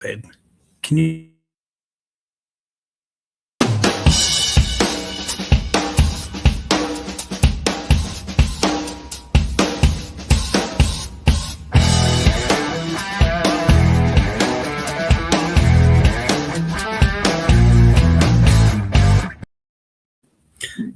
babe. Can you?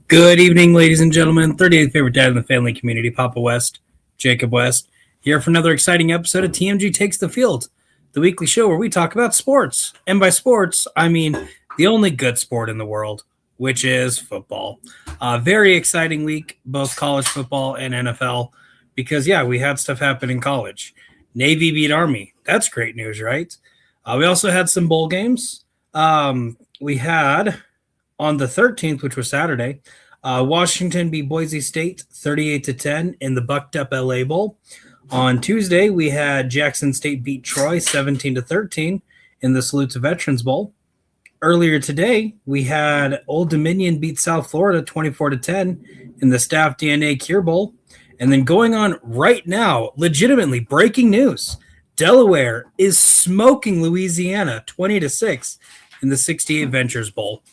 Good evening, ladies and gentlemen. 38th favorite dad in the family community, Papa West, Jacob West, here for another exciting episode of TMG Takes the Field, the weekly show where we talk about sports. And by sports, I mean the only good sport in the world, which is football. Very exciting week, both college football and NFL, because, we had stuff happen in college. Navy beat Army. That's great news, right? We also had some bowl games. We had, on the 13th, which was Saturday, Washington beat Boise State 38-10 in the Bucked Up LA Bowl. On Tuesday, we had Jackson State beat Troy 17-13 in the Salute to Veterans Bowl. Earlier today, we had Old Dominion beat South Florida 24-10 in the Staff DNA Cure Bowl. And then going on right now, legitimately breaking news, Delaware is smoking Louisiana 20-6 in the 68 Ventures Bowl.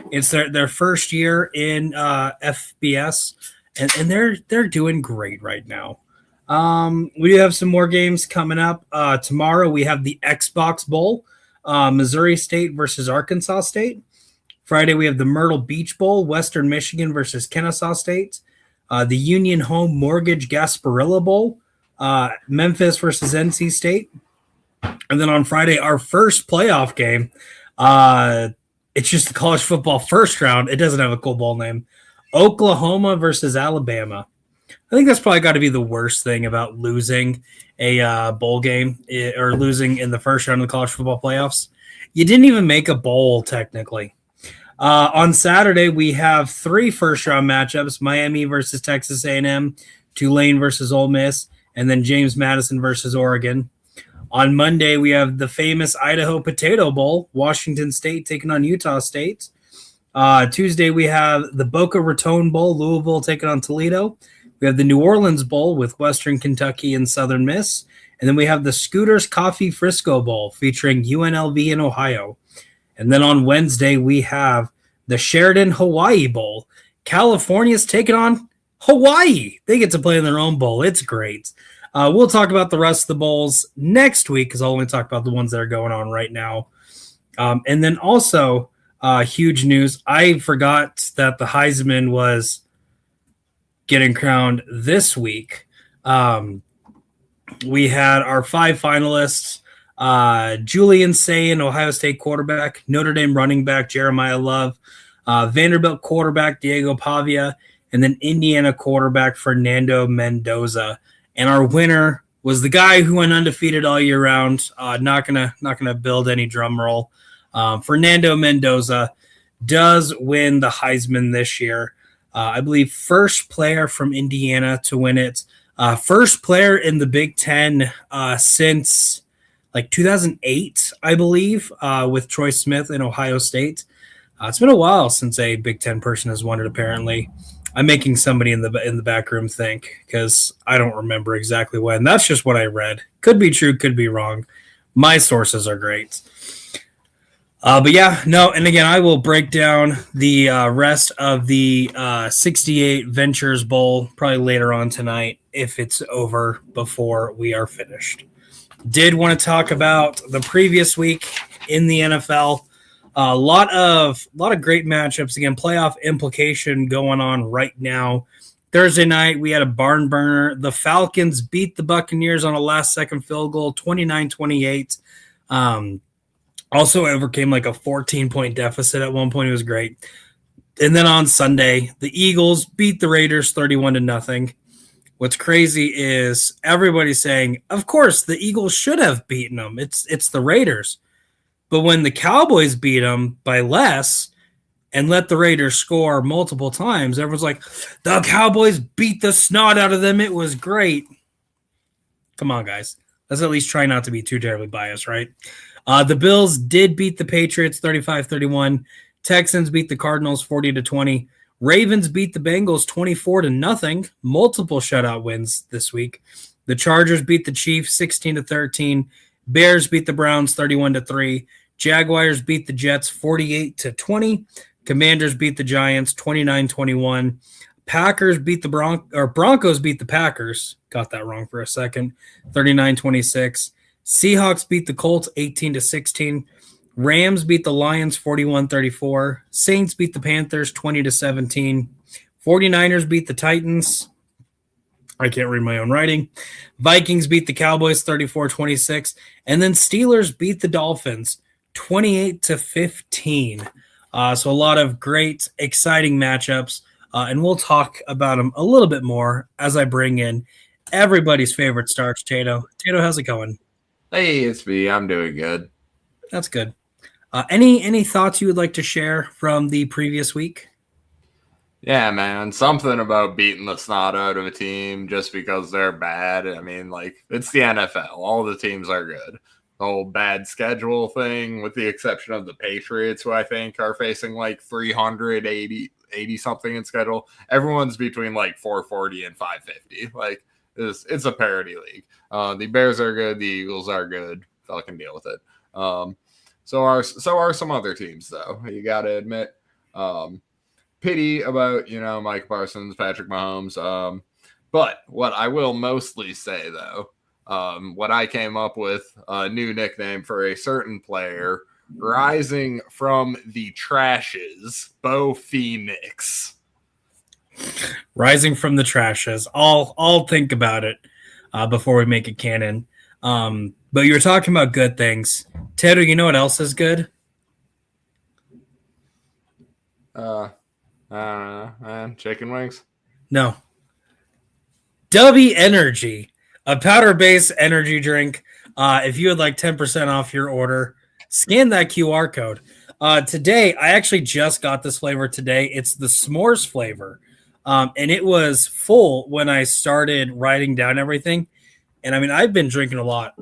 It's their first year in FBS, and they're doing great right now. We do have some more games coming up. Tomorrow we have the Xbox Bowl, Missouri State versus Arkansas State. Friday we have the Myrtle Beach Bowl, Western Michigan versus Kennesaw State. The Union Home Mortgage Gasparilla Bowl, Memphis versus NC State. And then on Friday, our first playoff game, it's just the college football first round. It doesn't have a cool bowl name. Oklahoma versus Alabama. I think that's probably got to be the worst thing about losing a bowl game or losing in the first round of the college football playoffs. You didn't even make a bowl, technically. On Saturday, we have 3 first-round matchups, Miami versus Texas A&M, Tulane versus Ole Miss, and then James Madison versus Oregon. On Monday, we have the famous Idaho Potato Bowl, Washington State taking on Utah State. Tuesday, we have the Boca Raton Bowl, Louisville taking on Toledo. We have the New Orleans Bowl with Western Kentucky and Southern Miss. And then we have the Scooters Coffee Frisco Bowl featuring UNLV in Ohio. And then on Wednesday, we have the Sheridan Hawaii Bowl. California's taking on Hawaii. They get to play in their own bowl. It's great. We'll talk about the rest of the bowls next week because I'll only talk about the ones that are going on right now. And then also, huge news. I forgot that the Heisman was getting crowned this week. We had our 5 finalists. Julian Sayin, Ohio State quarterback, Notre Dame running back, Jeremiah Love, Vanderbilt quarterback, Diego Pavia, and then Indiana quarterback, Fernando Mendoza. And our winner was the guy who went undefeated all year round. Not gonna build any drum roll. Fernando Mendoza does win the Heisman this year. I believe first player from Indiana to win it. First player in the Big Ten since like 2008, I believe, with Troy Smith in Ohio State. It's been a while since a Big Ten person has won it, apparently. I'm making somebody in the back room think because I don't remember exactly when. That's just what I read. Could be true, could be wrong. My sources are great. And again, I will break down the rest of the 68 Ventures Bowl probably later on tonight if it's over before we are finished. Did want to talk about the previous week in the NFL. A lot of great matchups. Again, playoff implication going on right now. Thursday night, we had a barn burner. The Falcons beat the Buccaneers on a last-second field goal, 29-28. Also overcame like a 14-point deficit at one point. It was great. And then on Sunday, the Eagles beat the Raiders 31-0. What's crazy is everybody's saying, of course, the Eagles should have beaten them. It's the Raiders. But when the Cowboys beat them by less and let the Raiders score multiple times, everyone's like, the Cowboys beat the snot out of them. It was great. Come on, guys. Let's at least try not to be too terribly biased, right? The Bills did beat the Patriots 35-31. Texans beat the Cardinals 40-20. Ravens beat the Bengals 24-0. Multiple shutout wins this week. The Chargers beat the Chiefs 16-13. Bears beat the Browns 31-3. Jaguars beat the Jets 48-20. Commanders beat the Giants 29-21. Packers beat the Broncos beat the Packers. Got that wrong for a second. 39-26. Seahawks beat the Colts 18-16. Rams beat the Lions 41-34. Saints beat the Panthers 20-17. 49ers beat the Titans. I can't read my own writing. Vikings beat the Cowboys 34-26. And then Steelers beat the Dolphins 28-15. So a lot of great, exciting matchups. And we'll talk about them a little bit more as I bring in everybody's favorite starch, Tato. Tato, how's it going? Hey, it's me. I'm doing good. That's good. Any thoughts you would like to share from the previous week? Yeah, man. Something about beating the snot out of a team just because they're bad. I mean, like, it's the NFL. All the teams are good. The whole bad schedule thing, with the exception of the Patriots, who I think are facing like 380 something in schedule. Everyone's between like 440 and 550. Like, it's a parity league. The Bears are good. The Eagles are good. I can deal with it. So are some other teams, though. You got to admit. Pity about, Mike Parsons, Patrick Mahomes. But what I will mostly say, though, what I came up with, a new nickname for a certain player, rising from the trashes, Bo Phoenix. Rising from the trashes. I'll think about it before we make it canon. But you were talking about good things. Tato, you know what else is good? Man, chicken wings? No. W Energy, a powder-based energy drink. If you would like 10% off your order, scan that QR code. Today, I actually just got this flavor today. It's the s'mores flavor. And it was full when I started writing down everything. And I mean, I've been drinking a lot.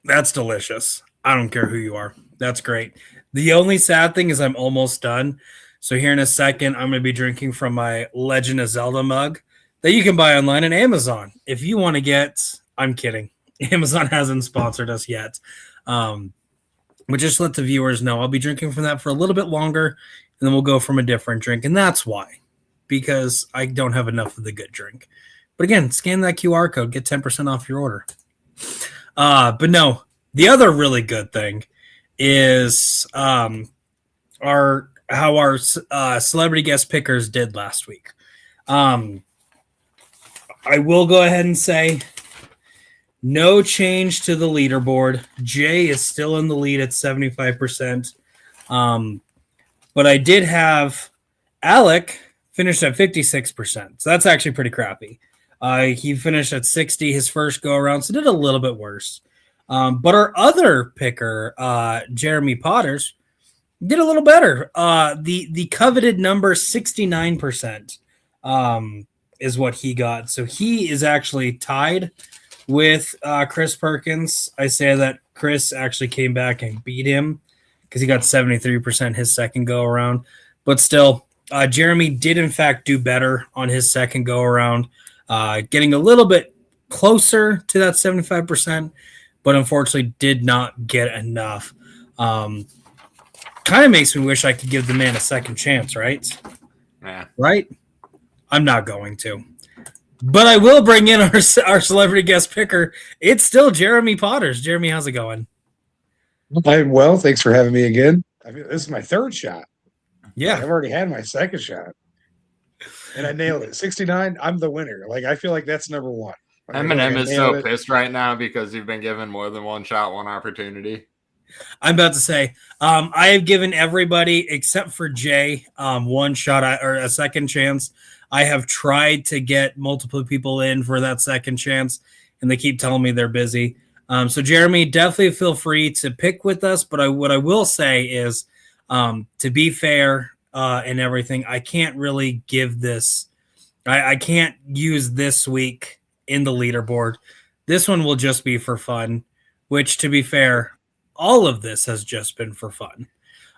That's delicious. I don't care who you are. That's great. The only sad thing is I'm almost done. So here in a second, I'm going to be drinking from my Legend of Zelda mug that you can buy online on Amazon. If you want to get, I'm kidding. Amazon hasn't sponsored us yet. But just let the viewers know I'll be drinking from that for a little bit longer, and then we'll go from a different drink. And that's why, because I don't have enough of the good drink. But again, scan that QR code, get 10% off your order. But no, the other really good thing is how our celebrity guest pickers did last week. I will go ahead and say no change to the leaderboard. Jay is still in the lead at 75%. But I did have Alec finished at 56%. So that's actually pretty crappy. He finished at 60 his first go around, so did a little bit worse. But our other picker, Jeremy Potters, did a little better. The coveted number 69% is what he got. So he is actually tied with Chris Perkins. I say that Chris actually came back and beat him because he got 73% his second go around. But still, Jeremy did in fact do better on his second go around, getting a little bit closer to that 75%. But unfortunately did not get enough. Kind of makes me wish I could give the man a second chance, right? Yeah. Right? I'm not going to. But I will bring in our celebrity guest picker. It's still Jeremy Potters. Jeremy, how's it going? I'm well. Thanks for having me again. This is my third shot. Yeah. I've already had my second shot. And I nailed it. 69, I'm the winner. Like, I feel like that's number one. Eminem is so pissed right now because you've been given more than one shot, one opportunity. I'm about to say, I have given everybody except for Jay one shot or a second chance. I have tried to get multiple people in for that second chance, and they keep telling me they're busy. So Jeremy, definitely feel free to pick with us. But what I will say is, to be fair and everything, I can't really give this. I can't use this week in the leaderboard. This one will just be for fun, which, to be fair, all of this has just been for fun.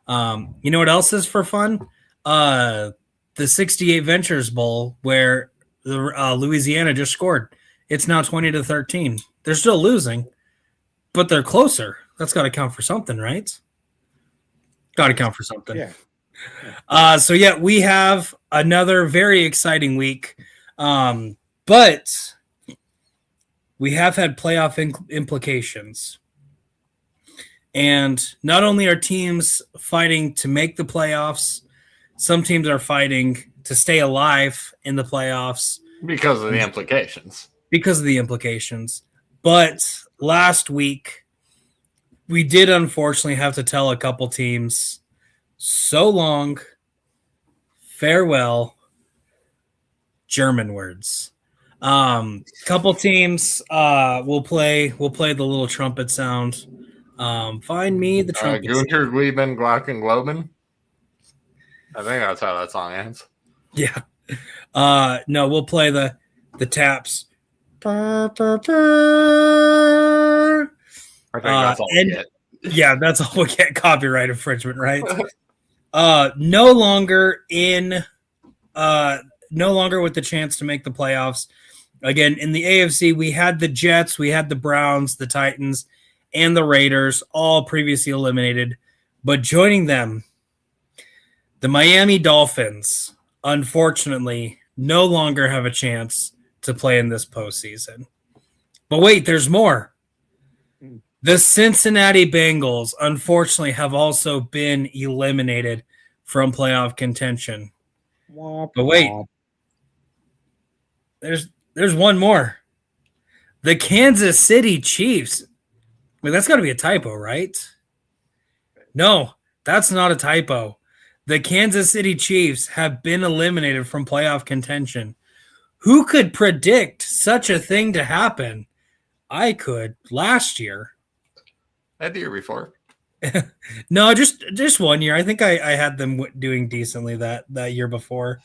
You know what else is for fun? The 68 Ventures Bowl, where Louisiana just scored. It's now 20-13. They're still losing, but they're closer. That's got to count for something, right? Got to count for something. Yeah. So we have another very exciting week, but we have had playoff implications. And not only are teams fighting to make the playoffs, some teams are fighting to stay alive in the playoffs. Because of the implications. But last week, we did unfortunately have to tell a couple teams, so long, farewell, German words. Couple teams will play the little trumpet sound. Find me the trumpet. Gunter Glieben, Glocken, Globen. I think that's how that song ends. Yeah. No, we'll play the taps. I think that's all we get. Yeah, that's all we get. Copyright infringement, right? No longer with the chance to make the playoffs. Again, in the AFC, we had the Jets, we had the Browns, the Titans, and the Raiders, all previously eliminated. But joining them, the Miami Dolphins, unfortunately, no longer have a chance to play in this postseason. But wait, there's more. The Cincinnati Bengals, unfortunately, have also been eliminated from playoff contention. But wait, there's one more. The Kansas City Chiefs. Wait, that's got to be a typo, right? No, that's not a typo. The Kansas City Chiefs have been eliminated from playoff contention. Who could predict such a thing to happen? I could last year. That the year before. No, just 1 year. I think I had them doing decently that year before.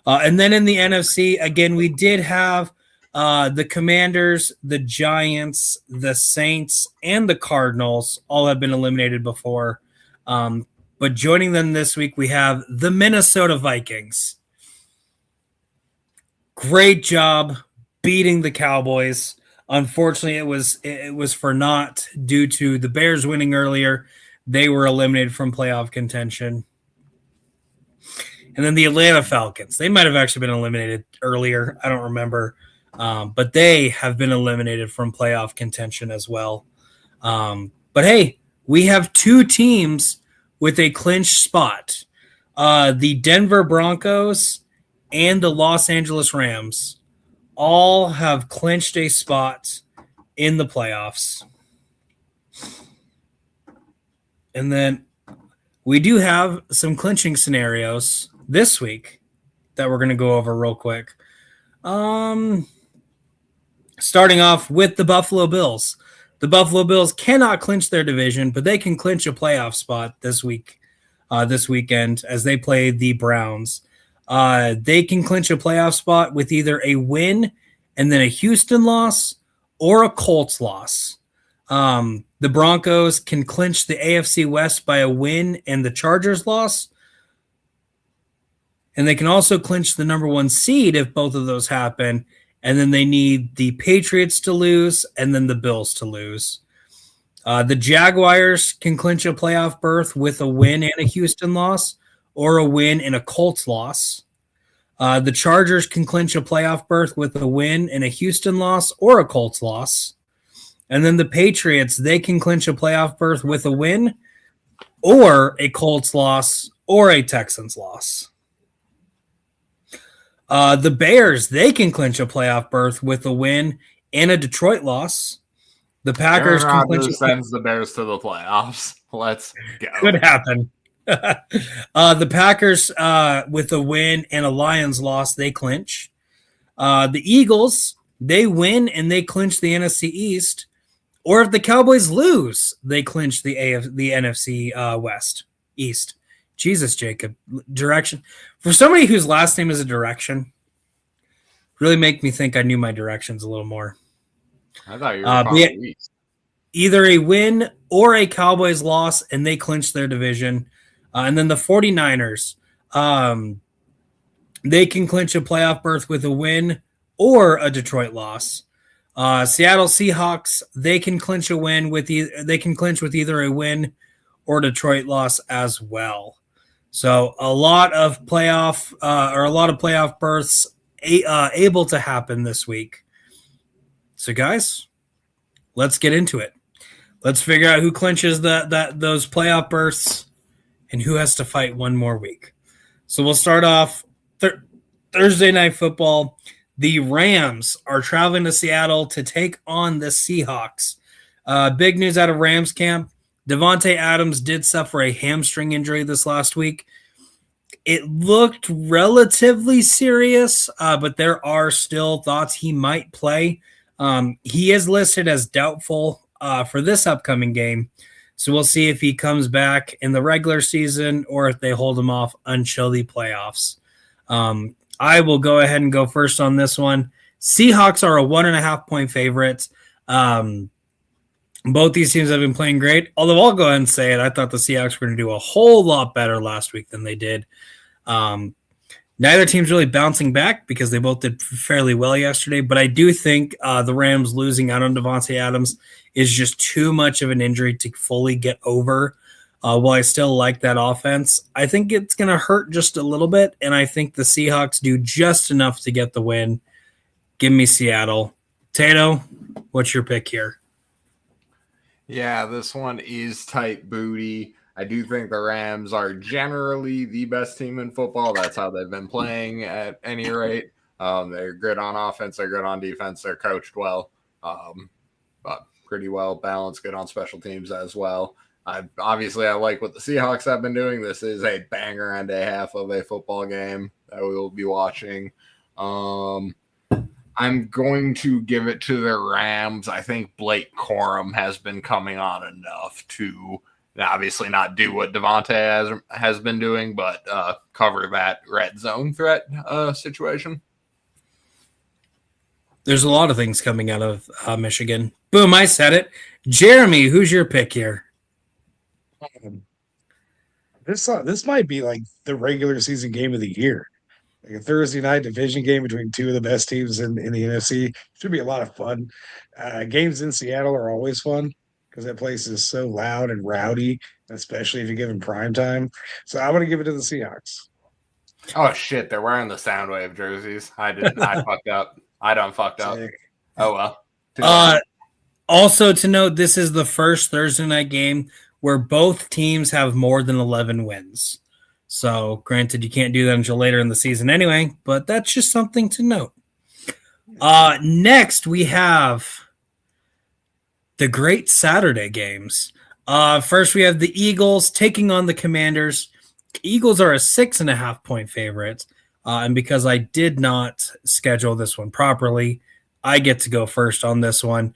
And then in the NFC, again, we did have the Commanders, the Giants, the Saints, and the Cardinals all have been eliminated before. But joining them this week, we have the Minnesota Vikings. Great job beating the Cowboys. Unfortunately, it was for naught due to the Bears winning earlier. They were eliminated from playoff contention. And then the Atlanta Falcons. They might have actually been eliminated earlier. I don't remember. But they have been eliminated from playoff contention as well. But hey, we have two teams with a clinched spot. The Denver Broncos and the Los Angeles Rams all have clinched a spot in the playoffs. And then we do have some clinching scenarios this week that we're going to go over real quick. Starting off with the Buffalo Bills. The Buffalo Bills cannot clinch their division, but they can clinch a playoff spot this weekend as they play the Browns. They can clinch a playoff spot with either a win and then a Houston loss or a Colts loss. The Broncos can clinch the AFC West by a win and the Chargers loss. And they can also clinch the number 1 seed if both of those happen. And then they need the Patriots to lose and then the Bills to lose. The Jaguars can clinch a playoff berth with a win and a Houston loss or a win and a Colts loss. The Chargers can clinch a playoff berth with a win and a Houston loss or a Colts loss. And then the Patriots, they can clinch a playoff berth with a win or a Colts loss or a Texans loss. The Bears, they can clinch a playoff berth with a win and a Detroit loss. The Packers can clinch sends the Bears to the playoffs. Let's go. Could happen. The Packers with a win and a Lions loss, they clinch. The Eagles, they win and they clinch the NFC East. Or if the Cowboys lose, they clinch the NFC West East. Jesus, Jacob. Direction. For somebody whose last name is a direction, really make me think I knew my directions a little more. I thought you were either a win or a Cowboys loss, and they clinch their division. And then the 49ers, they can clinch a playoff berth with a win or a Detroit loss. Seattle Seahawks, they can clinch with either a win or Detroit loss as well. So a lot of playoff berths able to happen this week. So guys, let's get into it. Let's figure out who clinches those playoff berths and who has to fight one more week. So we'll start off Thursday Night Football. The Rams are traveling to Seattle to take on the Seahawks. Big news out of Rams camp. Devontae Adams did suffer a hamstring injury this last week. It looked relatively serious, but there are still thoughts he might play. He is listed as doubtful for this upcoming game. So we'll see if he comes back in the regular season or if they hold him off until the playoffs. I will go ahead and go first on this one. Seahawks are a 1.5-point favorite. Both these teams have been playing great. Although I'll go ahead and say it, I thought the Seahawks were going to do a whole lot better last week than they did. Neither team's really bouncing back because they both did fairly well yesterday. But I do think the Rams losing out on Devontae Adams is just too much of an injury to fully get over. While I still like that offense, I think it's going to hurt just a little bit, and I think the Seahawks do just enough to get the win. Give me Seattle. Tato, what's your pick here? Yeah, this one is tight booty. I do think the Rams are generally the best team in football. That's how they've been playing at any rate. They're good on offense. They're good on defense. They're coached well, but pretty well balanced, good on special teams as well. I like what the Seahawks have been doing. This is a banger and a half of a football game that we will be watching. I'm going to give it to the Rams. I think Blake Corum has been coming on enough to obviously not do what Devontae has been doing, but cover that red zone threat situation. There's a lot of things coming out of Michigan. Boom, I said it. Jeremy, who's your pick here? This might be like the regular season game of the year. Like a Thursday night division game between two of the best teams in the NFC. Should be a lot of fun. Games in Seattle are always fun because that place is so loud and rowdy, especially if you give them prime time. So I'm going to give it to the Seahawks. Oh, shit. They're wearing the Soundwave jerseys. I fucked up. I done fucked up. Sick. Oh, well. Also to note, this is the first Thursday night game where both teams have more than 11 wins. So, granted, you can't do that until later in the season anyway, but that's just something to note. Next, we have the great Saturday games. First, we have the Eagles taking on the Commanders. Eagles are a 6.5-point favorite. And because I did not schedule this one properly, I get to go first on this one.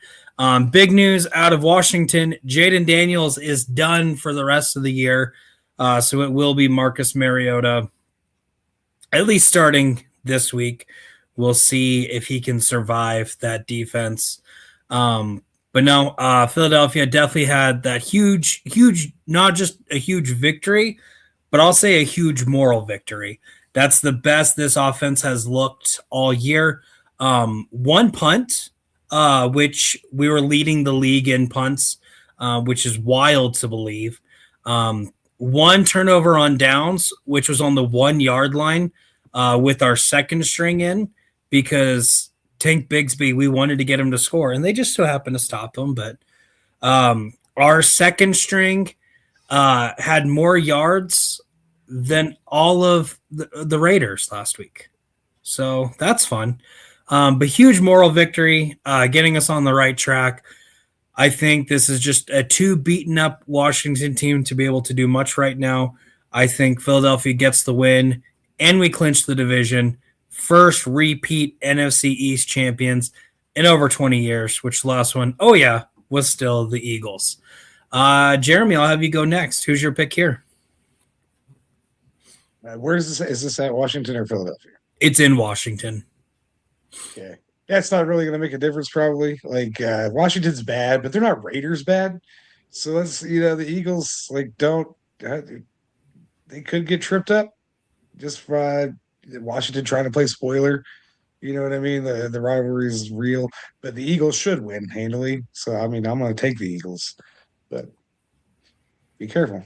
Big news out of Washington. Jaden Daniels is done for the rest of the year. So it will be Marcus Mariota, at least starting this week. We'll see if he can survive that defense. But no, Philadelphia definitely had that huge, not just a huge victory, but I'll say a huge moral victory. That's the best this offense has looked all year. One punt, which we were leading the league in punts, which is wild to believe. One turnover on downs, which was on the 1 yard line with our second string in because Tank Bigsby, we wanted to get him to score, and they just so happened to stop him. But our second string had more yards than all of the Raiders last week. So that's fun. But huge moral victory, getting us on the right track. I think this is just a too beaten up Washington team to be able to do much right now. I think Philadelphia gets the win and we clinch the division. First repeat NFC East champions in over 20 years, which the last one, was still the Eagles. Jeremy, I'll have you go next. Who's your pick here? Where is this? Is this at Washington or Philadelphia? It's in Washington. Okay. That's not really going to make a difference, probably. Like, Washington's bad, but they're not Raiders bad. So the Eagles, they could get tripped up just for Washington trying to play spoiler. You know what I mean? The rivalry is real, but the Eagles should win handily. So I mean, I'm going to take the Eagles, but be careful.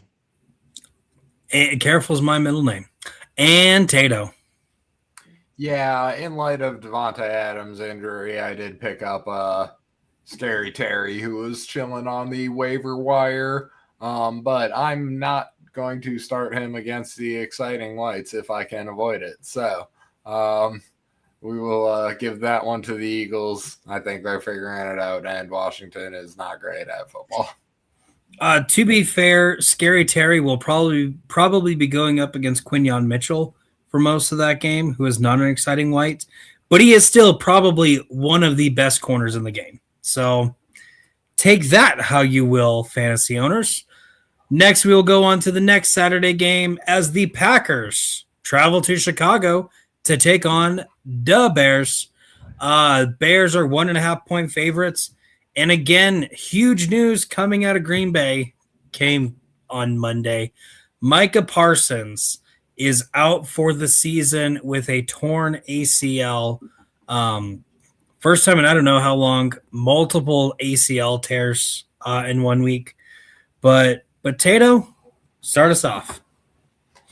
And Careful is my middle name. And Tato. Yeah, in light of Devontae Adams' injury, I did pick up Scary Terry, who was chilling on the waiver wire. But I'm not going to start him against the exciting lights if I can avoid it. So we will give that one to the Eagles. I think they're figuring it out, and Washington is not great at football. To be fair, Scary Terry will probably be going up against Quinyon Mitchell for most of that game, who is not an exciting white, but he is still probably one of the best corners in the game. So take that how you will, fantasy owners. Next, we will go on to the next Saturday game as the Packers travel to Chicago to take on the Bears. Bears are 1.5-point favorites. And again, huge news coming out of Green Bay came on Monday. Micah Parsons is out for the season with a torn ACL. First time in I don't know how long, multiple ACL tears in 1 week. But Tato, start us off.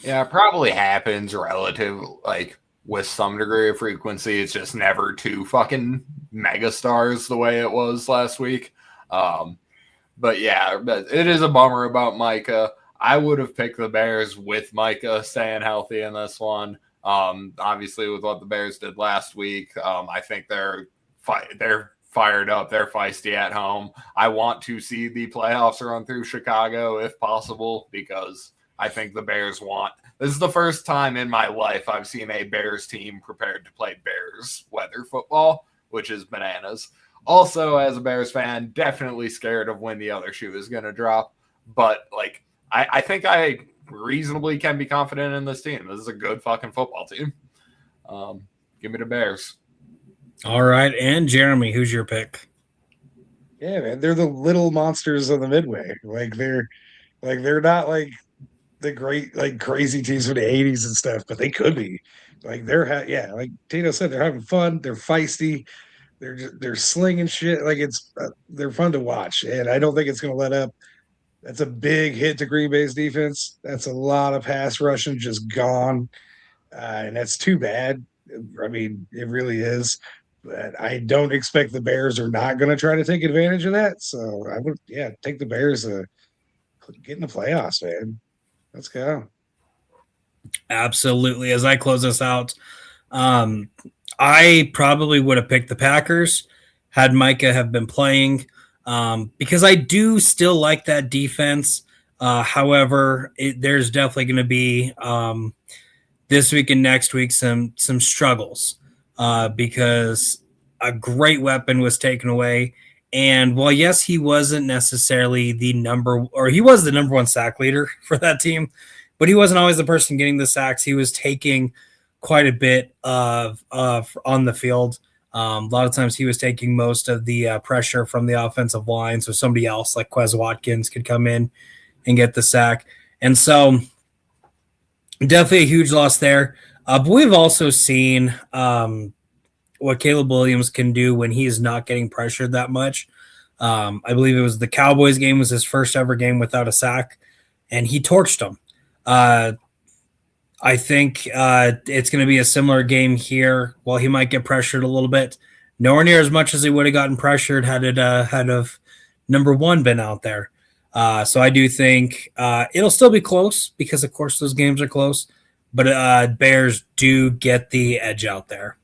Yeah, it probably happens relative, like, with some degree of frequency. It's just never two fucking mega stars the way it was last week. But yeah, it is a bummer about Micah. I would have picked the Bears with Micah staying healthy in this one. Obviously, with what the Bears did last week, I think they're fired up. They're feisty at home. I want to see the playoffs run through Chicago if possible, because I think the Bears want. This is the first time in my life I've seen a Bears team prepared to play Bears weather football, which is bananas. Also, as a Bears fan, definitely scared of when the other shoe is going to drop. But, like, I think I reasonably can be confident in this team. This is a good fucking football team. Give me the Bears. All right. And Jeremy, who's your pick? Yeah, man, they're the little monsters of the Midway. They're not like the great like crazy teams from the '80s and stuff, but they could be. Like like Tito said, they're having fun. They're feisty. They're slinging shit. Like they're fun to watch, and I don't think it's going to let up. That's a big hit to Green Bay's defense. That's a lot of pass rushing just gone, and that's too bad. I mean, it really is. But I don't expect the Bears are not going to try to take advantage of that. So I would, take the Bears to get in the playoffs, man. Let's go. Absolutely. As I close this out, I probably would have picked the Packers had Micah have been playing, because I do still like that defense. However, there's definitely going to be this week and next week some struggles because a great weapon was taken away. And while yes, he wasn't necessarily he was the number one sack leader for that team, but he wasn't always the person getting the sacks. He was taking quite a bit of on the field. A lot of times he was taking most of the pressure from the offensive line, so somebody else like Quez Watkins could come in and get the sack. And so definitely a huge loss there. But we've also seen what Caleb Williams can do when he is not getting pressured that much. I believe it was the Cowboys game was his first ever game without a sack, and he torched them. I think it's going to be a similar game here. While he might get pressured a little bit, nowhere near as much as he would have gotten pressured had number one been out there. So I do think it'll still be close because, of course, those games are close. But Bears do get the edge out there.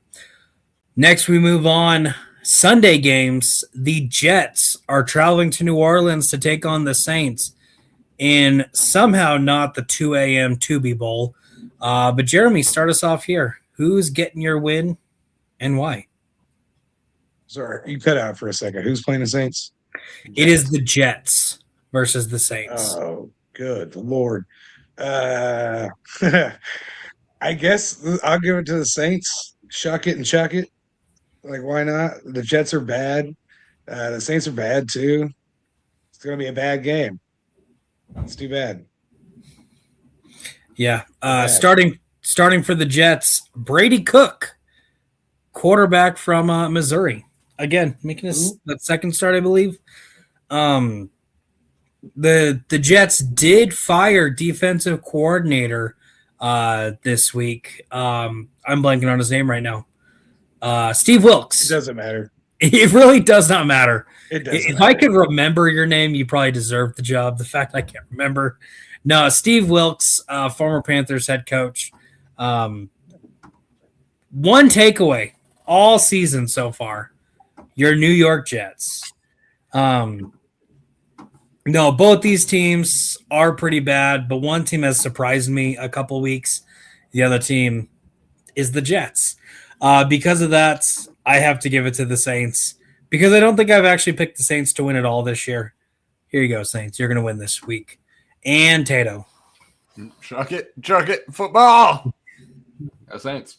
Next, we move on. Sunday games. The Jets are traveling to New Orleans to take on the Saints in somehow not the 2 a.m. Tubi Bowl. But Jeremy, start us off here. Who's getting your win and why? Sorry, you cut out for a second. Who's playing the Saints? It is the Jets versus the Saints. Oh, good Lord. I guess I'll give it to the Saints. Shuck it and chuck it. Like, why not? The Jets are bad. The Saints are bad too. It's going to be a bad game. It's too bad. Yeah. Starting for the Jets, Brady Cook quarterback from Missouri. Again, making his that second start, I believe. The Jets did fire defensive coordinator this week. I'm blanking on his name right now. Steve Wilkes. It doesn't matter. It really does not matter. It doesn't if matter. I could remember your name, you probably deserve the job. The fact I can't remember. No, Steve Wilkes, former Panthers head coach. One takeaway all season so far. Your New York Jets. No, both these teams are pretty bad, but one team has surprised me a couple weeks. The other team is the Jets. Because of that, I have to give it to the Saints because I don't think I've actually picked the Saints to win it all this year. Here you go, Saints. You're going to win this week. And Tato. Chuck it, football. Go Saints.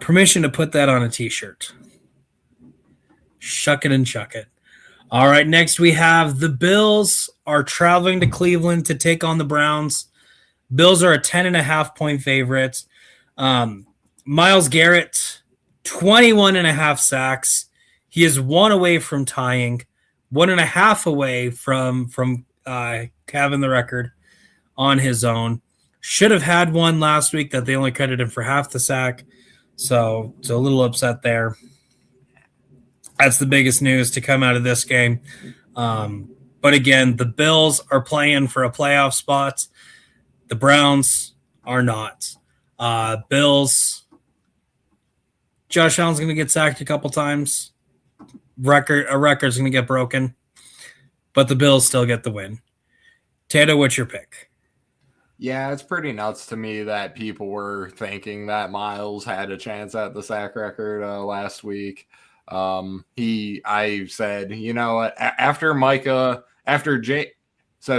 Permission to put that on a t-shirt. Shuck it and chuck it. All right, next we have the Bills are traveling to Cleveland to take on the Browns. Bills are a 10.5-point favorite. Myles Garrett, 21.5 sacks. He is 1 away from tying, 1.5 away from having the record on his own. Should have had one last week that they only credited him for half the sack. So it's a little upset there. That's the biggest news to come out of this game. But again, the Bills are playing for a playoff spot. The Browns are not. Bills, Josh Allen's going to get sacked a couple times. A record's going to get broken. But the Bills still get the win. Tato, what's your pick? Yeah, it's pretty nuts to me that people were thinking that Myles had a chance at the sack record last week. I said, you know what, so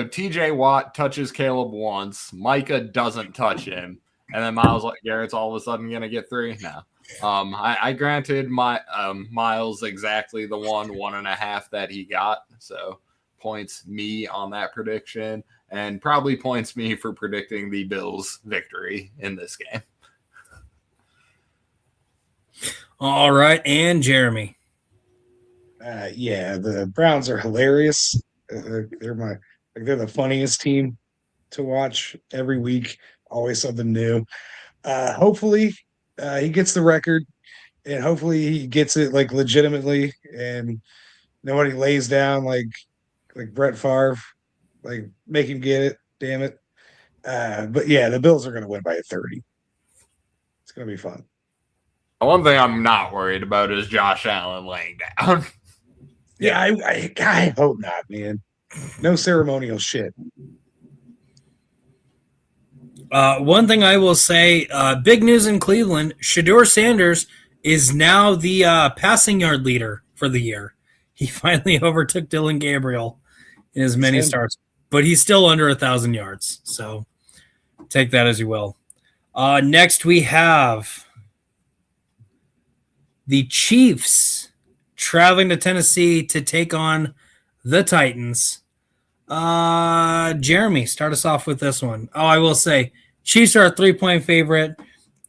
TJ Watt touches Caleb once, Micah doesn't touch him, and then Myles Garrett's all of a sudden gonna get 3. No. I granted Myles exactly the 1.5 that he got, so points me on that prediction, and probably points me for predicting the Bills' victory in this game. All right, and Jeremy. Yeah, the Browns are hilarious. They're the funniest team to watch every week. Always something new. Hopefully, he gets the record, and hopefully he gets it like legitimately, and nobody lays down like Brett Favre, like make him get it. Damn it! But yeah, the Bills are going to win by 30. It's going to be fun. One thing I'm not worried about is Josh Allen laying down. Yeah, I hope not, man. No ceremonial shit. One thing I will say, big news in Cleveland, Shedeur Sanders is now the passing yard leader for the year. He finally overtook Dylan Gabriel in his many starts, but he's still under 1,000 yards. So take that as you will. Next we have the Chiefs traveling to Tennessee to take on the Titans. Jeremy, start us off with this one. Oh, I will say, Chiefs are a 3-point favorite,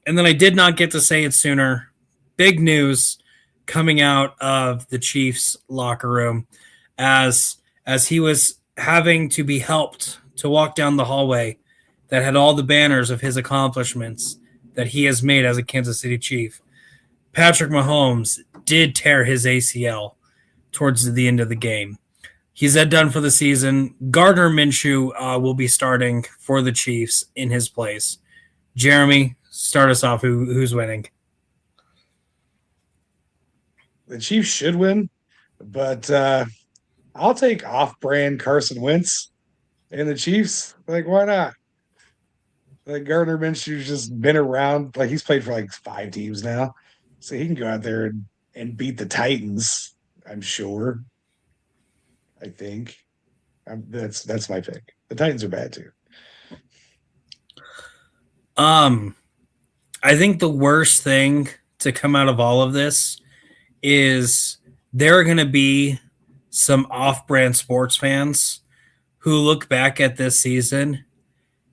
and then I did not get to say it sooner. Big news coming out of the Chiefs locker room as he was having to be helped to walk down the hallway that had all the banners of his accomplishments that he has made as a Kansas City Chief. Patrick Mahomes did tear his ACL towards the end of the game. He's done for the season. Gardner Minshew will be starting for the Chiefs in his place. Jeremy, start us off. Who's winning? The Chiefs should win, but I'll take off-brand Carson Wentz and the Chiefs. Like, why not? Like, Gardner Minshew's just been around. Like, he's played for like 5 teams now. So he can go out there and beat the Titans, I'm sure. I think. That's my pick. The Titans are bad too. I think the worst thing to come out of all of this is there are going to be some off-brand sports fans who look back at this season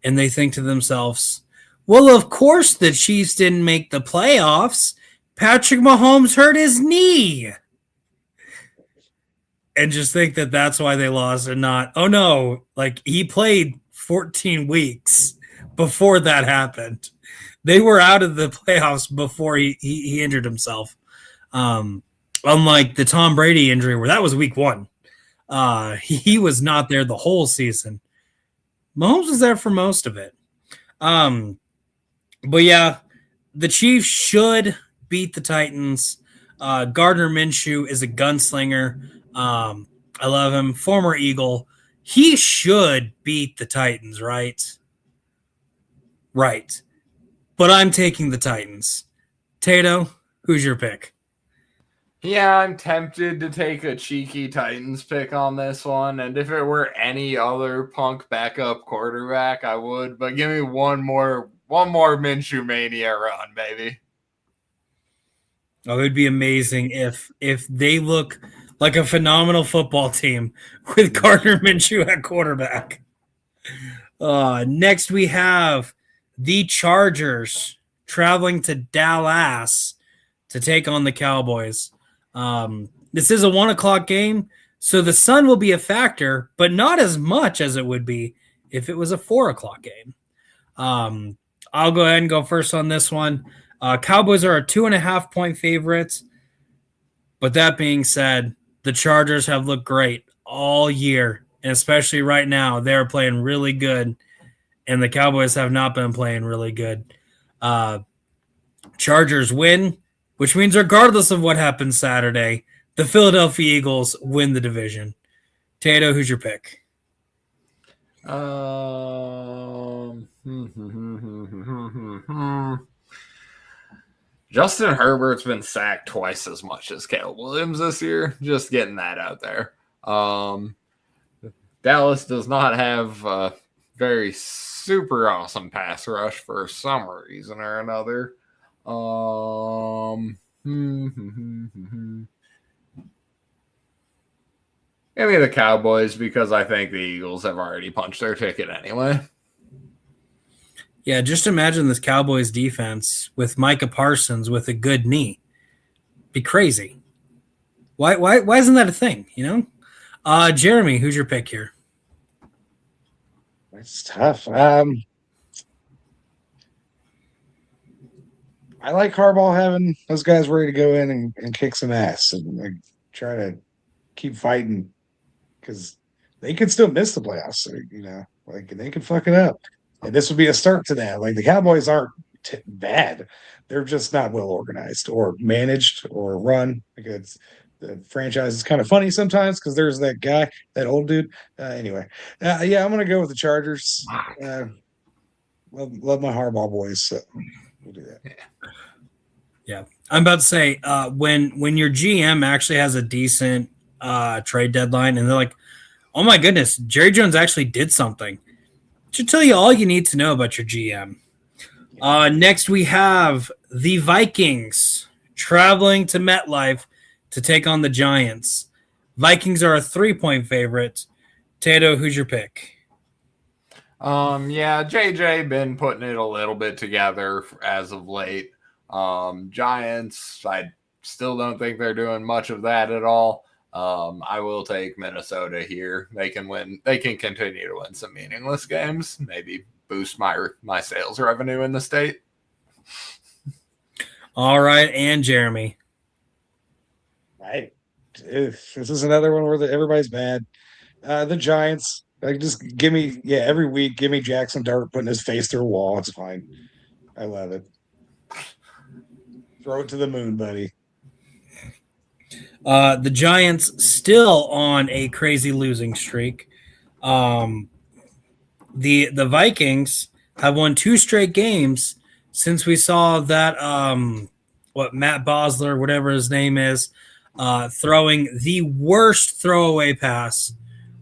and they think to themselves, Well, of course the Chiefs didn't make the playoffs. Patrick Mahomes hurt his knee. And just think that that's why they lost and not, oh no, like he played 14 weeks before that happened. They were out of the playoffs before he injured himself. Unlike the Tom Brady injury where that was week 1. He was not there the whole season. Mahomes was there for most of it. But yeah, the Chiefs should beat the Titans. Gardner Minshew is a gunslinger. I love him. Former Eagle. He should beat the Titans, right? Right. But I'm taking the Titans. Tato, who's your pick? Yeah, I'm tempted to take a cheeky Titans pick on this one. And if it were any other punk backup quarterback, I would. But give me one more Minshew Mania run, baby. Oh, it would be amazing if they look like a phenomenal football team with Gardner Minshew at quarterback. Next, we have the Chargers traveling to Dallas to take on the Cowboys. This is a 1:00 game, so the sun will be a factor, but not as much as it would be if it was a 4:00 game. I'll go ahead and go first on this one. Cowboys are a 2.5-point favorites. But that being said, the Chargers have looked great all year, and especially right now, they're playing really good, and the Cowboys have not been playing really good. Chargers win, which means regardless of what happens Saturday, the Philadelphia Eagles win the division. Tato, who's your pick? Justin Herbert's been sacked twice as much as Caleb Williams this year. Just getting that out there. Dallas does not have a very super awesome pass rush for some reason or another. Give me the Cowboys because I think the Eagles have already punched their ticket anyway. Yeah, just imagine this Cowboys defense with Micah Parsons with a good knee. Be crazy. Why isn't that a thing, you know? Jeremy, who's your pick here? It's tough. I like Harbaugh having those guys ready to go in and kick some ass and like, try to keep fighting because they could still miss the playoffs, you know, like they could fuck it up. And this would be a start to that. Like the Cowboys aren't bad. They're just not well organized or managed or run because the franchise is kind of funny sometimes because there's that guy, that old dude. Anyway, yeah, I'm going to go with the Chargers. Love my Harbaugh boys. So we'll do that. Yeah. I'm about to say when your GM actually has a decent trade deadline and they're like, oh my goodness, Jerry Jones actually did something. Should tell you all you need to know about your GM. Next, we have the Vikings traveling to MetLife to take on the Giants. Vikings are a 3-point favorite. Tato, who's your pick? Yeah, JJ been putting it a little bit together as of late. Giants, I still don't think they're doing much of that at all. I will take Minnesota here. They can win. They can continue to win some meaningless games. Maybe boost my sales revenue in the state. All right, and Jeremy. Right. This is another one where everybody's bad. The Giants. Like just give me every week. Give me Jackson Dart putting his face through a wall. It's fine. I love it. Throw it to the moon, buddy. The Giants still on a crazy losing streak. The Vikings have won 2 straight games since we saw that Matt Bosler, whatever his name is, throwing the worst throwaway pass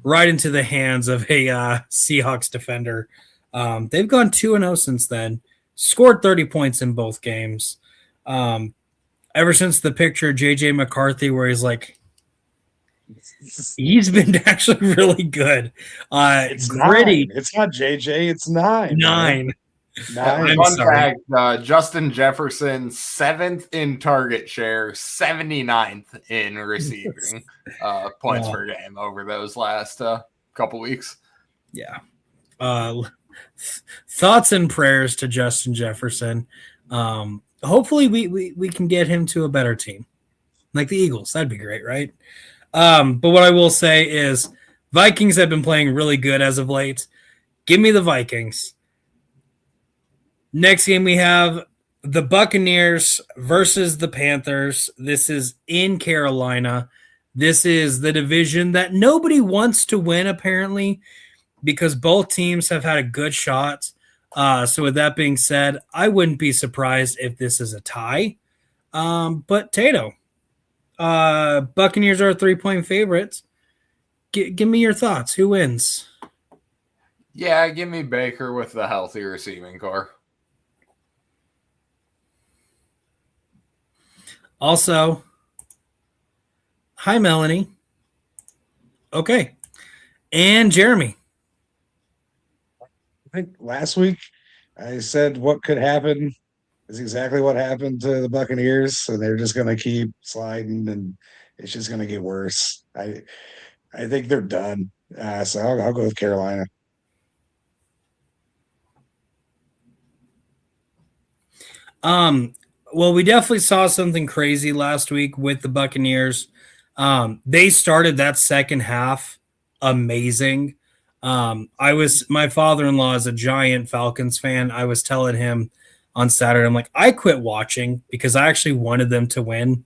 right into the hands of a Seahawks defender. They've gone 2-0 since then, scored 30 points in both games. Ever since the picture of J.J. McCarthy where he's like, he's been actually really good. It's gritty. 9. It's not JJ. It's 9. 9. Nice. I'm Fun sorry. fact, Justin Jefferson, 7th in target share, 79th in receiving points Oh. per game over those last couple weeks. Yeah. Thoughts and prayers to Justin Jefferson. Hopefully we can get him to a better team, like the Eagles. That'd be great, right? But what I will say is Vikings have been playing really good as of late. Give me the Vikings. Next game we have the Buccaneers versus the Panthers. This is in Carolina. This is the division that nobody wants to win, apparently, because both teams have had a good shot. So with that being said, I wouldn't be surprised if this is a tie. But Tato, Buccaneers are 3-point favorites. Give me your thoughts. Who wins? Yeah, give me Baker with the healthy receiving core. Also, hi, Melanie. Okay. And Jeremy. I think last week I said what could happen is exactly what happened to the Buccaneers. So they're just going to keep sliding, and it's just going to get worse. I think they're done. So I'll go with Carolina. Well, we definitely saw something crazy last week with the Buccaneers. They started that second half amazing. My father-in-law is a giant Falcons fan. I was telling him on Saturday, I'm like, I quit watching because I actually wanted them to win,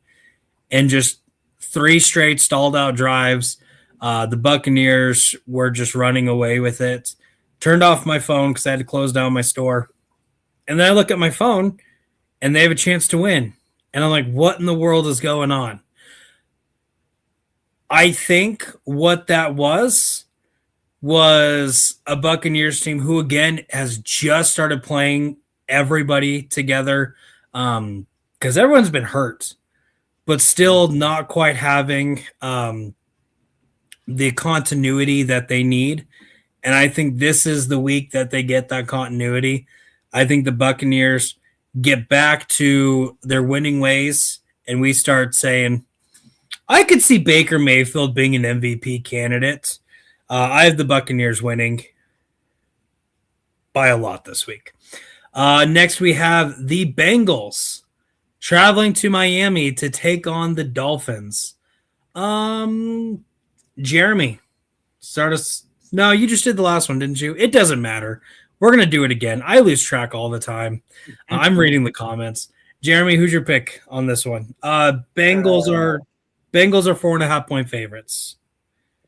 and just 3 straight stalled out drives. The Buccaneers were just running away with it. Turned off my phone because I had to close down my store. And then I look at my phone and they have a chance to win. And I'm like, what in the world is going on? I think what that was a Buccaneers team who, again, has just started playing everybody together because everyone's been hurt, but still not quite having the continuity that they need. And I think this is the week that they get that continuity. I think the Buccaneers get back to their winning ways, and we start saying, I could see Baker Mayfield being an MVP candidate. I have the Buccaneers winning by a lot this week. Next, we have the Bengals traveling to Miami to take on the Dolphins. Jeremy, start us. No, you just did the last one, didn't you? It doesn't matter. We're going to do it again. I lose track all the time. I'm reading the comments. Jeremy, who's your pick on this one? Bengals are 4.5-point favorites.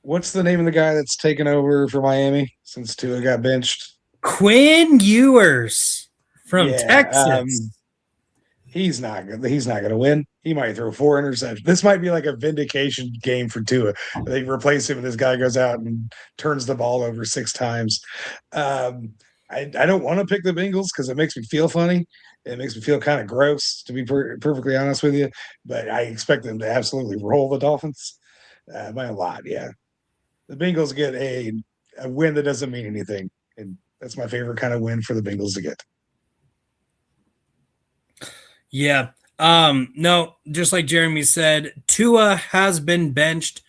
What's the name of the guy that's taken over for Miami since Tua got benched? Quinn Ewers from Texas. He's not good. He's not going to win. He might throw 4 interceptions. This might be like a vindication game for Tua. They replace him, and this guy goes out and turns the ball over 6 times. I don't want to pick the Bengals because it makes me feel funny. It makes me feel kind of gross, to be perfectly honest with you. But I expect them to absolutely roll the Dolphins by a lot. Yeah, the Bengals get a win that doesn't mean anything, and that's my favorite kind of win for the Bengals to get. Yeah. No, just like Jeremy said, Tua has been benched.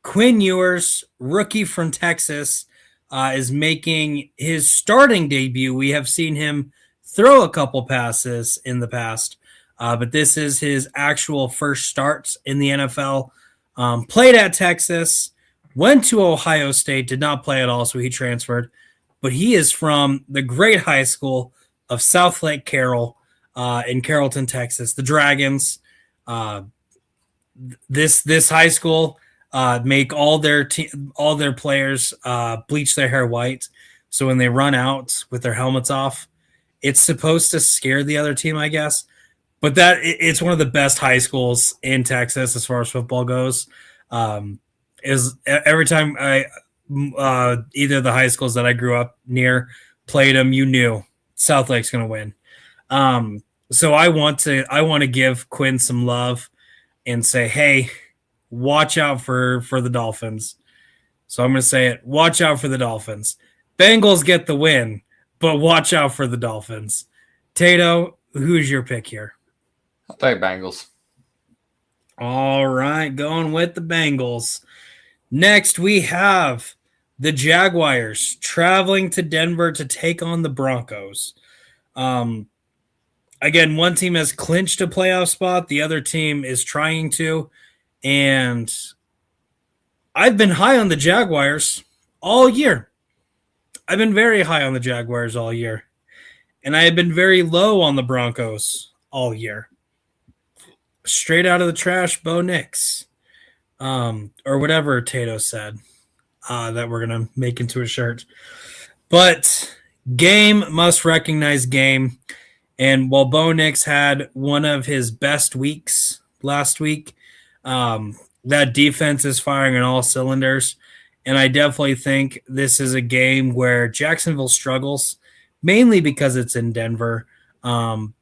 Quinn Ewers, rookie from Texas, is making his starting debut. We have seen him throw a couple passes in the past, but this is his actual first start in the NFL. Played at Texas, went to Ohio State, did not play at all, so he transferred. But he is from the great high school of South Lake Carroll in Carrollton, Texas. The Dragons. This high school make all their players bleach their hair white, so when they run out with their helmets off, it's supposed to scare the other team, I guess. But it's one of the best high schools in Texas as far as football goes. Is every time either the high schools that I grew up near played them, you knew South Lake's going to win. So I want to give Quinn some love and say, hey, watch out for the Dolphins. So I'm going to say it. Watch out for the Dolphins. Bengals get the win, but watch out for the Dolphins. Tato, who's your pick here? I'll take Bengals. All right, going with the Bengals. Next, we have the Jaguars traveling to Denver to take on the Broncos. Again, one team has clinched a playoff spot. The other team is trying to. And I've been high on the Jaguars all year. I've been very high on the Jaguars all year. And I have been very low on the Broncos all year. Straight out of the trash, Bo Nix. Or whatever Tato said that we're going to make into a shirt. But game must recognize game. And while Bo Nix had one of his best weeks last week, that defense is firing on all cylinders. And I definitely think this is a game where Jacksonville struggles, mainly because it's in Denver. But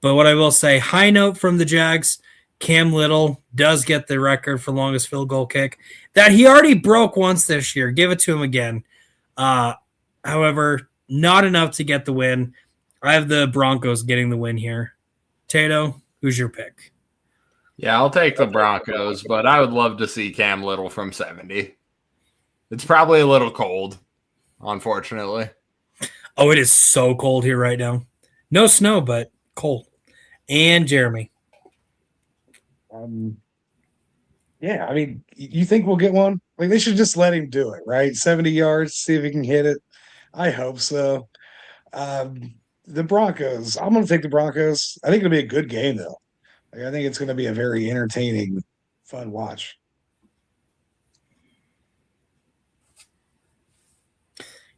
what I will say, high note from the Jags, Cam Little does get the record for longest field goal kick that he already broke once this year. Give it to him again. However, not enough to get the win. I have the Broncos getting the win here. Tato, who's your pick? Yeah, I'll take the Broncos, but I would love to see Cam Little from 70. It's probably a little cold, unfortunately. Oh, it is so cold here right now. No snow, but cold. And Jeremy. Yeah, I mean, you think we'll get one? Like, they should just let him do it, right? 70 yards, see if he can hit it. I hope so. The Broncos, I'm going to take the Broncos. I think it'll be a good game, though. Like, I think it's going to be a very entertaining, fun watch.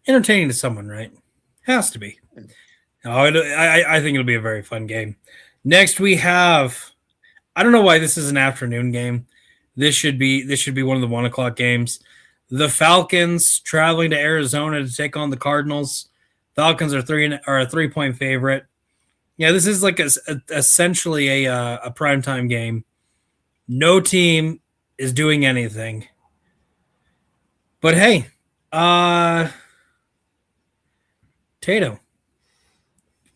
Entertaining to someone, right? Has to be. I think it'll be a very fun game. Next, we have. I don't know why this is an afternoon game. This should be one of the 1:00 games. The Falcons traveling to Arizona to take on the Cardinals. Falcons are a 3-point favorite. Yeah, this is like essentially a primetime game. No team is doing anything. But hey, Tato,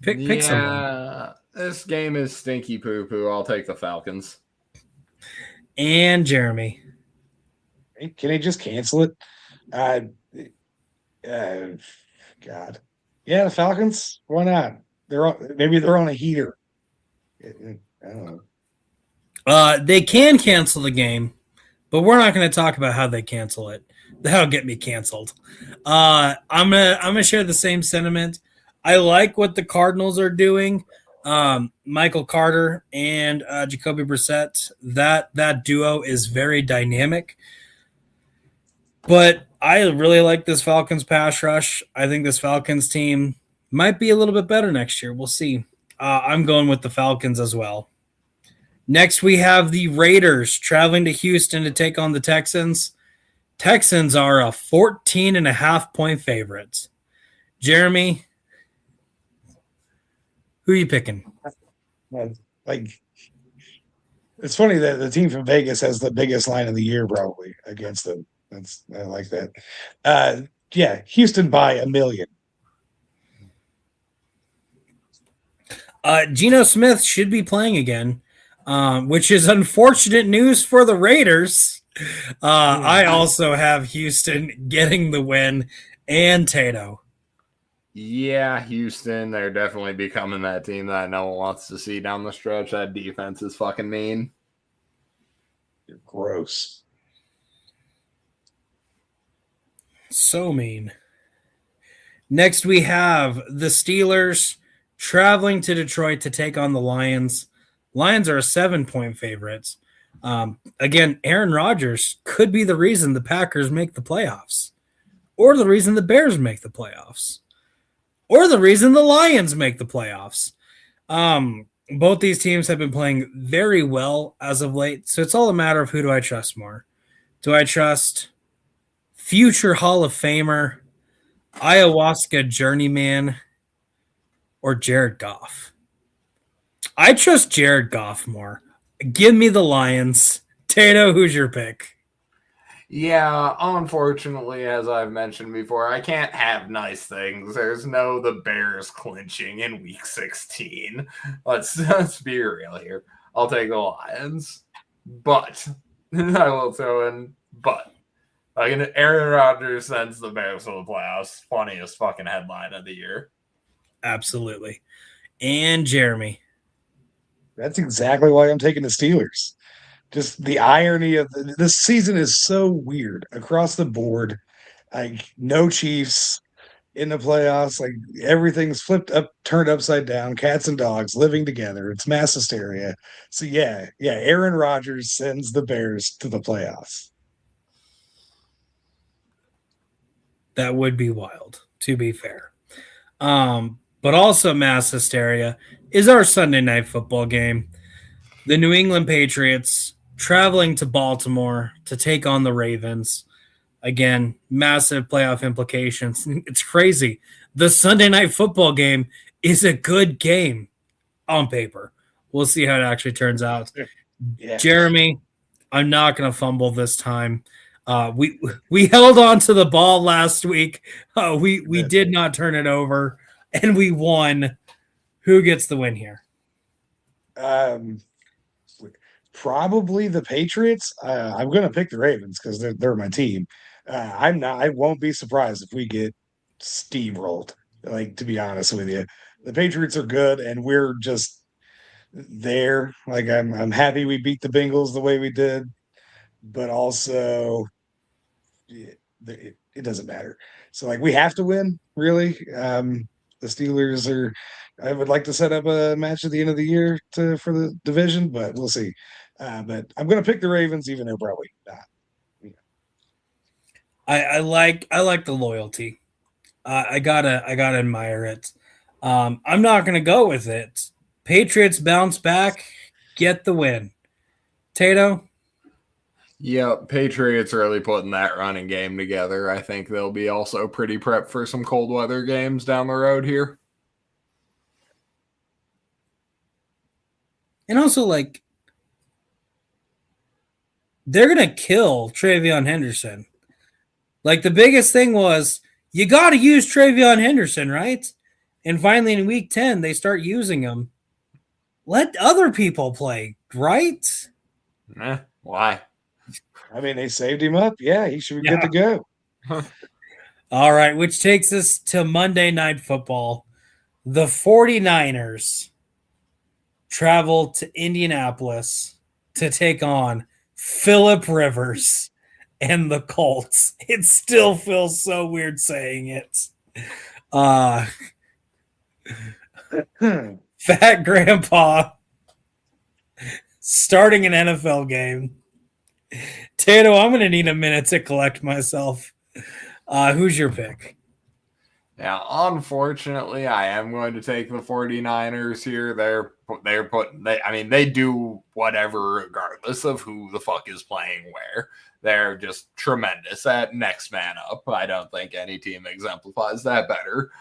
pick someone. This game is stinky poo-poo. I'll take the Falcons. And Jeremy. Can they just cancel it? God. Yeah, the Falcons. Why not? Maybe they're on a heater. I don't know. They can cancel the game, but we're not going to talk about how they cancel it. That'll get me canceled. I'm gonna share the same sentiment. I like what the Cardinals are doing. Michael Carter and Jacoby Brissett. That duo is very dynamic. But I really like this Falcons pass rush. I think this Falcons team might be a little bit better next year. We'll see. I'm going with the Falcons as well. Next, we have the Raiders traveling to Houston to take on the Texans. Texans are a 14.5-point favorites. Jeremy, who are you picking? Like, it's funny that the team from Vegas has the biggest line of the year probably against them. I like that. Yeah, Houston by 1 million. Geno Smith should be playing again, which is unfortunate news for the Raiders. I also have Houston getting the win and Tato. Yeah, Houston, they're definitely becoming that team that no one wants to see down the stretch. That defense is fucking mean. You're gross. So mean. Next, we have the Steelers traveling to Detroit to take on the Lions. Lions are a 7-point favorites. Again, Aaron Rodgers could be the reason the Packers make the playoffs, or the reason the Bears make the playoffs, or the reason the Lions make the playoffs. Both these teams have been playing very well as of late, so it's all a matter of who do I trust more. Do I trust future Hall of Famer, ayahuasca journeyman, or Jared Goff? I trust Jared Goff more. Give me the Lions. Tato, who's your pick? Yeah, unfortunately, as I've mentioned before, I can't have nice things. There's no the Bears clinching in week 16. Let's be real here. I'll take the Lions. But I will throw in but. Like Aaron Rodgers sends the Bears to the playoffs. Funniest fucking headline of the year. Absolutely. And Jeremy. That's exactly why I'm taking the Steelers. Just the irony of this season is so weird across the board. Like no Chiefs in the playoffs. Like everything's flipped up, turned upside down. Cats and dogs living together. It's mass hysteria. So yeah. Aaron Rodgers sends the Bears to the playoffs. That would be wild, to be fair. But also mass hysteria is our Sunday night football game. The New England Patriots traveling to Baltimore to take on the Ravens. Again, massive playoff implications. It's crazy. The Sunday night football game is a good game on paper. We'll see how it actually turns out. Yeah. Jeremy, I'm not going to fumble this time. We held on to the ball last week. We did not turn it over, and we won. Who gets the win here? Probably the Patriots. I'm going to pick the Ravens because they're my team. I'm not. I won't be surprised if we get steamrolled. Like to be honest with you, the Patriots are good, and we're just there. Like I'm happy we beat the Bengals the way we did, but also it doesn't matter. So like we have to win, really. The Steelers are. I would like to set up a match at the end of the year for the division, but we'll see. But I'm going to pick the Ravens, even though probably not. I like the loyalty. I gotta admire it. I'm not gonna go with it. Patriots bounce back, get the win. Tato. Yep, Patriots really putting that running game together. I think they'll be also pretty prepped for some cold weather games down the road here. And also, like, they're going to kill Travion Henderson. Like, the biggest thing was you got to use Travion Henderson, right? And finally, in week 10, they start using him. Let other people play, right? Why? I mean, they saved him up. Yeah, he should be good to go. All right, which takes us to Monday Night Football. The 49ers travel to Indianapolis to take on Phillip Rivers and the Colts. It still feels so weird saying it. Fat Grandpa starting an NFL game. Tato, I'm going to need a minute to collect myself. Who's your pick? Yeah, unfortunately, I am going to take the 49ers here. They do whatever regardless of who the fuck is playing where. They're just tremendous at next man up. I don't think any team exemplifies that better.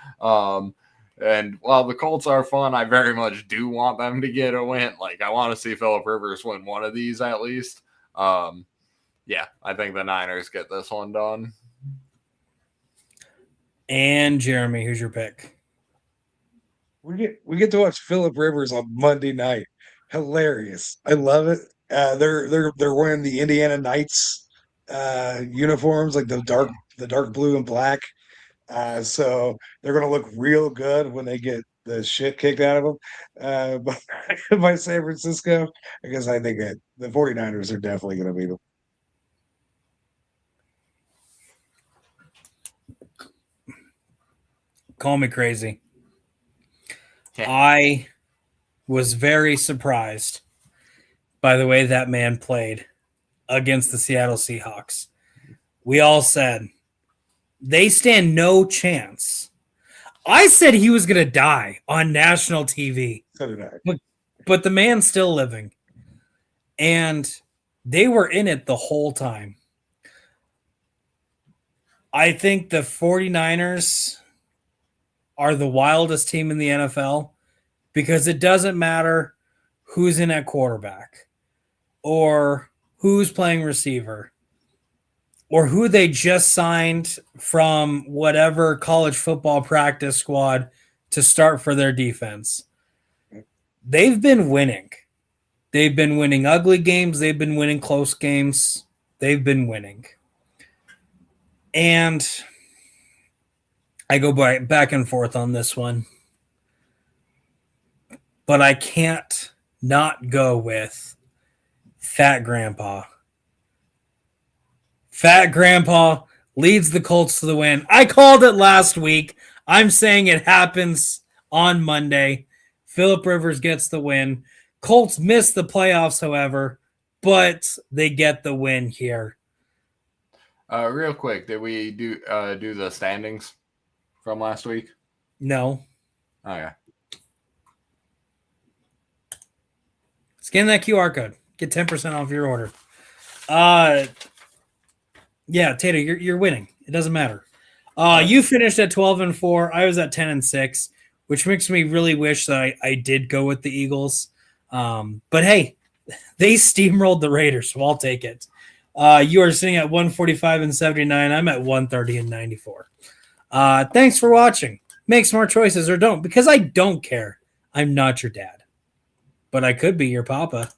And while the Colts are fun, I very much do want them to get a win. Like, I want to see Phillip Rivers win one of these at least. Yeah, I think the Niners get this one done. And Jeremy, who's your pick? We get to watch Phillip Rivers on Monday night. Hilarious. I love it. They're wearing the Indiana Knights uniforms, like the dark blue and black. So they're gonna look real good when they get the shit kicked out of them by San Francisco. Because I think that the 49ers are definitely gonna beat them. Call me crazy. Yeah. I was very surprised by the way that man played against the Seattle Seahawks. We all said they stand no chance. I said he was going to die on national TV. So did I. But the man's still living. And they were in it the whole time. I think the 49ers are the wildest team in the NFL because it doesn't matter who's in at quarterback or who's playing receiver. or who they just signed from whatever college football practice squad to start for their defense. They've been winning. They've been winning ugly games. They've been winning close games. They've been winning. And I go back and forth on this one. But I can't not go with Fat Grandpa. Fat Grandpa leads the Colts to the win. I called it last week. I'm saying it happens on Monday. Phillip Rivers gets the win. Colts miss the playoffs, however, but they get the win here. Real quick, did we do the standings from last week? No. Oh, yeah. Scan that QR code. Get 10% off your order. Yeah, Tater, you're winning. It doesn't matter. You finished at 12-4. I was at 10-6, which makes me really wish that I did go with the Eagles. But hey, they steamrolled the Raiders, so I'll take it. You are sitting at 145-79. I'm at 130-94. Thanks for watching. Make smart choices or don't, because I don't care. I'm not your dad, but I could be your papa.